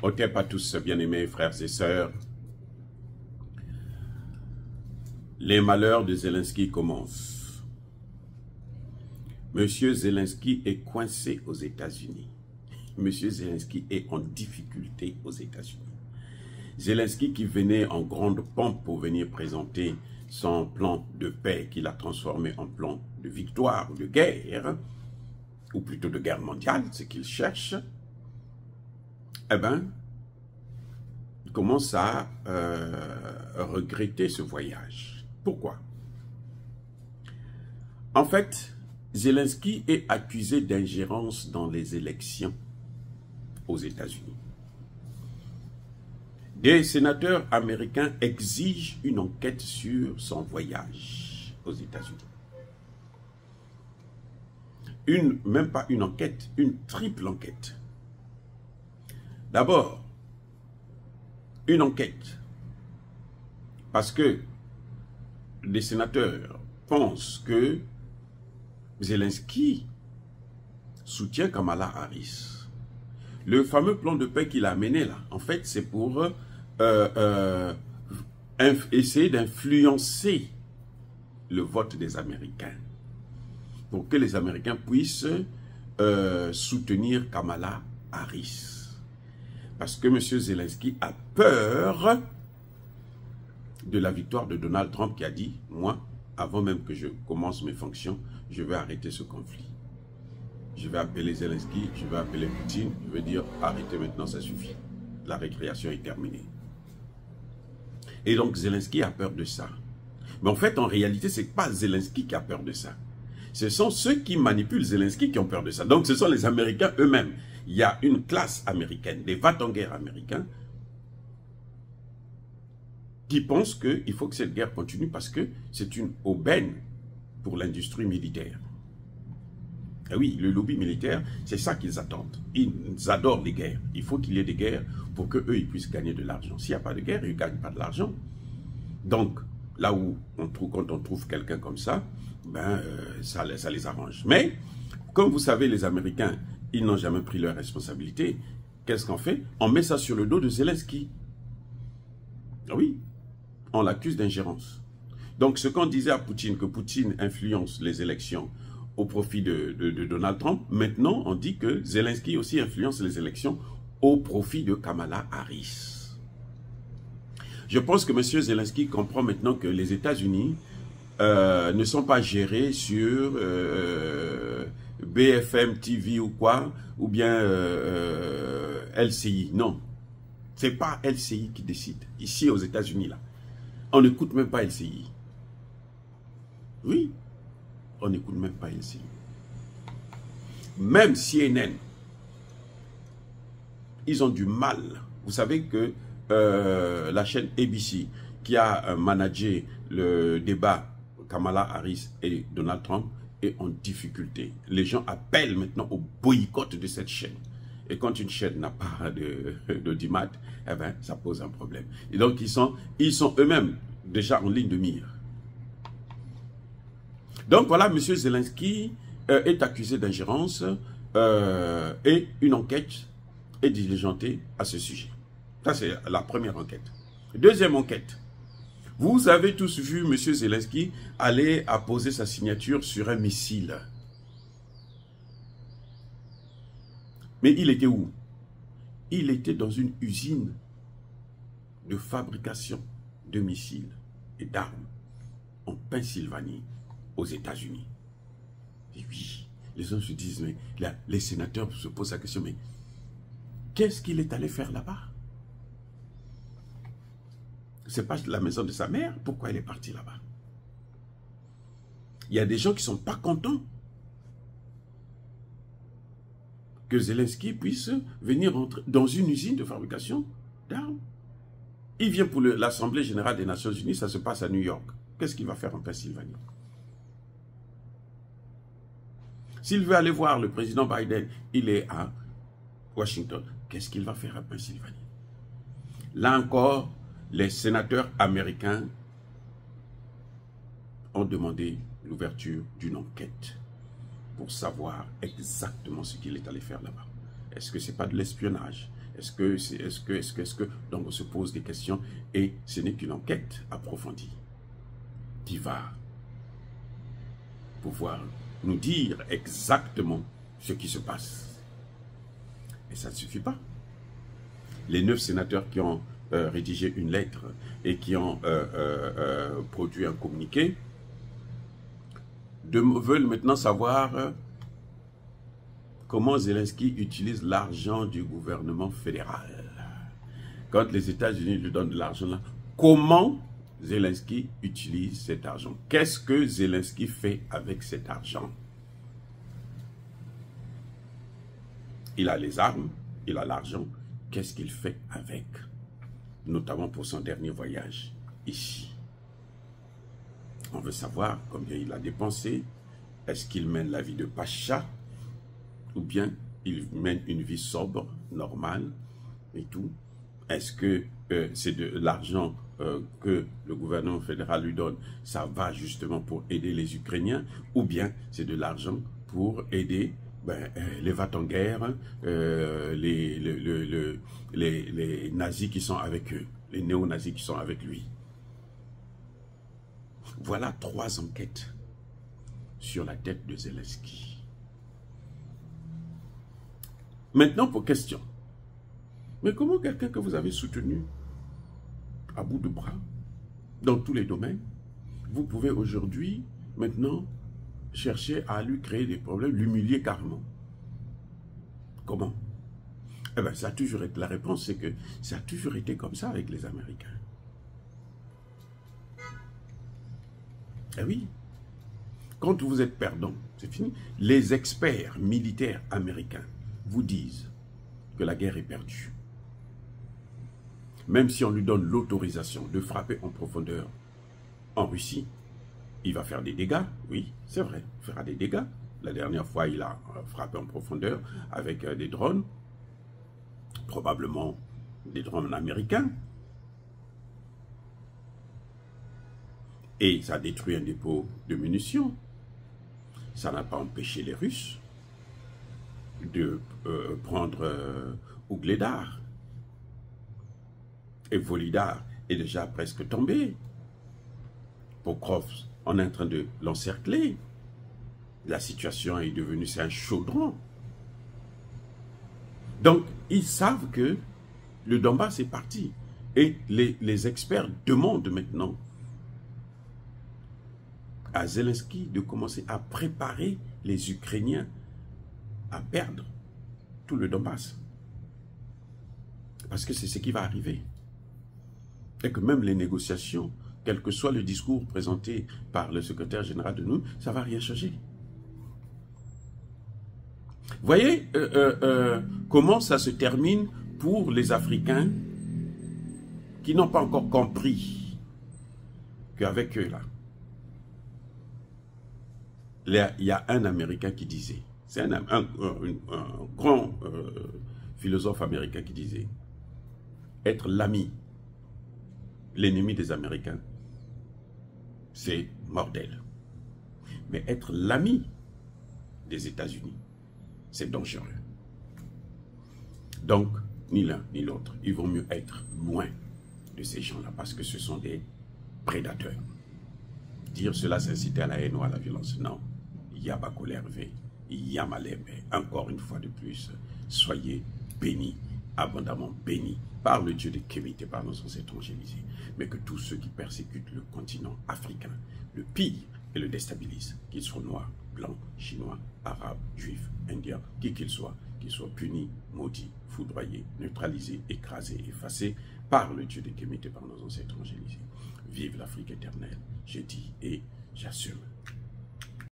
Otep à tous, bien-aimés frères et sœurs. Les malheurs de Zelensky commencent. Monsieur Zelensky est coincé aux États-Unis. Monsieur Zelensky est en difficulté aux États-Unis. Zelensky qui venait en grande pompe pour venir présenter son plan de paix qu'il a transformé en plan de victoire ou de guerre, ou plutôt de guerre mondiale, ce qu'il cherche, eh bien, il commence à regretter ce voyage. Pourquoi? En fait, Zelensky est accusé d'ingérence dans les élections aux États-Unis. Des sénateurs américains exigent une enquête sur son voyage aux États-Unis. Même pas une enquête, une triple enquête. D'abord, une enquête, parce que les sénateurs pensent que Zelensky soutient Kamala Harris. Le fameux plan de paix qu'il a amené là, en fait, c'est pour essayer d'influencer le vote des Américains, pour que les Américains puissent soutenir Kamala Harris. Parce que M. Zelensky a peur de la victoire de Donald Trump qui a dit, moi, avant même que je commence mes fonctions, je vais arrêter ce conflit. Je vais appeler Zelensky, je vais appeler Poutine, je vais dire, arrêtez maintenant, ça suffit. La récréation est terminée. Et donc Zelensky a peur de ça. Mais en fait, en réalité, ce n'est pas Zelensky qui a peur de ça. Ce sont ceux qui manipulent Zelensky qui ont peur de ça. Donc ce sont les Américains eux-mêmes. Il y a une classe américaine, des va-t-en-guerre américains, qui pensent qu'il faut que cette guerre continue parce que c'est une aubaine pour l'industrie militaire. Et oui, le lobby militaire, c'est ça qu'ils attendent. Ils adorent les guerres. Il faut qu'il y ait des guerres pour qu'eux, ils puissent gagner de l'argent. S'il n'y a pas de guerre, ils ne gagnent pas de l'argent. Donc, là où quand on trouve quelqu'un comme ça, ben, ça les arrange. Mais, comme vous savez, les Américains, ils n'ont jamais pris leurs responsabilités. Qu'est-ce qu'on fait? On met ça sur le dos de Zelensky. Oui, on l'accuse d'ingérence. Donc, ce qu'on disait à Poutine, que Poutine influence les élections au profit de Donald Trump, maintenant, on dit que Zelensky aussi influence les élections au profit de Kamala Harris. Je pense que M. Zelensky comprend maintenant que les États-Unis ne sont pas gérés sur BFM TV ou quoi, ou bien LCI. Non, ce n'est pas LCI qui décide. Ici aux États-Unis, là, on n'écoute même pas LCI. Oui, on n'écoute même pas LCI. Même CNN, ils ont du mal. Vous savez que la chaîne ABC, qui a managé le débat Kamala Harris et Donald Trump, est en difficulté. Les gens appellent maintenant au boycott de cette chaîne. Et quand une chaîne n'a pas d'audimat, eh ben, ça pose un problème. Et donc, ils sont eux-mêmes déjà en ligne de mire. Donc, voilà, M. Zelensky est accusé d'ingérence et une enquête est diligentée à ce sujet. Ça, c'est la première enquête. Deuxième enquête. Vous avez tous vu M. Zelensky aller apposer sa signature sur un missile. Mais il était où? Il était dans une usine de fabrication de missiles et d'armes en Pennsylvanie, aux États-Unis. Et oui, les gens se disent, mais là, les sénateurs se posent la question, mais qu'est-ce qu'il est allé faire là-bas? C'est pas la maison de sa mère, pourquoi il est parti là-bas? Il y a des gens qui ne sont pas contents que Zelensky puisse venir entrer dans une usine de fabrication d'armes. Il vient pour l'Assemblée générale des Nations Unies, ça se passe à New York. Qu'est-ce qu'il va faire en Pennsylvanie? S'il veut aller voir le président Biden, il est à Washington. Qu'est-ce qu'il va faire à Pennsylvanie? Là encore, les sénateurs américains ont demandé l'ouverture d'une enquête pour savoir exactement ce qu'il est allé faire là-bas. Est-ce que ce n'est pas de l'espionnage? Est-ce que... Donc on se pose des questions et ce n'est qu'une enquête approfondie qui va pouvoir nous dire exactement ce qui se passe. Et ça ne suffit pas. Les 9 sénateurs qui ont rédigé une lettre et qui ont produit un communiqué veulent maintenant savoir comment Zelensky utilise l'argent du gouvernement fédéral. Quand les États-Unis lui donnent de l'argent là, comment Zelensky utilise cet argent? Qu'est-ce que Zelensky fait avec cet argent? Il a les armes, il a l'argent. Qu'est-ce qu'il fait avec? Notamment pour son dernier voyage ici. On veut savoir combien il a dépensé. Est-ce qu'il mène la vie de Pacha? Ou bien il mène une vie sobre, normale et tout? Est-ce que c'est de l'argent que le gouvernement fédéral lui donne, ça va justement pour aider les Ukrainiens? Ou bien c'est de l'argent pour aider les va-t-en-guerre, les nazis qui sont avec eux, les néo-nazis qui sont avec lui? Voilà 3 enquêtes sur la tête de Zelensky. Maintenant, pour question. Mais comment quelqu'un que vous avez soutenu à bout de bras, dans tous les domaines, vous pouvez aujourd'hui, maintenant, chercher à lui créer des problèmes, l'humilier carrément? Comment? Eh bien, ça a toujours été, la réponse, c'est que ça a toujours été comme ça avec les Américains. Eh oui, quand vous êtes perdant, c'est fini. Les experts militaires américains vous disent que la guerre est perdue. Même si on lui donne l'autorisation de frapper en profondeur en Russie, il va faire des dégâts, oui, c'est vrai, il fera des dégâts. La dernière fois, il a frappé en profondeur avec des drones, probablement des drones américains. Et ça a détruit un dépôt de munitions. Ça n'a pas empêché les Russes de prendre Ougledar. Et Volodar est déjà presque tombé. Pokrovsk, on est en train de l'encercler. La situation est devenue, c'est un chaudron. Donc, ils savent que le Donbass est parti. Et les experts demandent maintenant à Zelensky de commencer à préparer les Ukrainiens à perdre tout le Donbass. Parce que c'est ce qui va arriver. Et que même les négociations, quel que soit le discours présenté par le secrétaire général de l'ONU, ça ne va rien changer. Voyez comment ça se termine pour les Africains qui n'ont pas encore compris qu'avec eux là, il y a un Américain qui disait, c'est un grand philosophe américain qui disait, être l'ami, l'ennemi des Américains, c'est mortel. Mais être l'ami des États-Unis, c'est dangereux. Donc, ni l'un ni l'autre, il vaut mieux être loin de ces gens-là parce que ce sont des prédateurs. Dire cela, c'est inciter à la haine ou à la violence. Non. Yabako Hervé, Yamalebe, encore une fois de plus, soyez bénis, abondamment bénis par le Dieu de Kémité, par nos ancêtres angélisés, mais que tous ceux qui persécutent le continent africain le pillent et le déstabilisent, qu'ils soient noirs, blancs, chinois, arabes, juifs, indiens, qui qu'ils soient punis, maudits, foudroyés, neutralisés, écrasés, effacés par le Dieu de Kémité, par nos ancêtres angélisés. Vive l'Afrique éternelle, je dis et j'assume.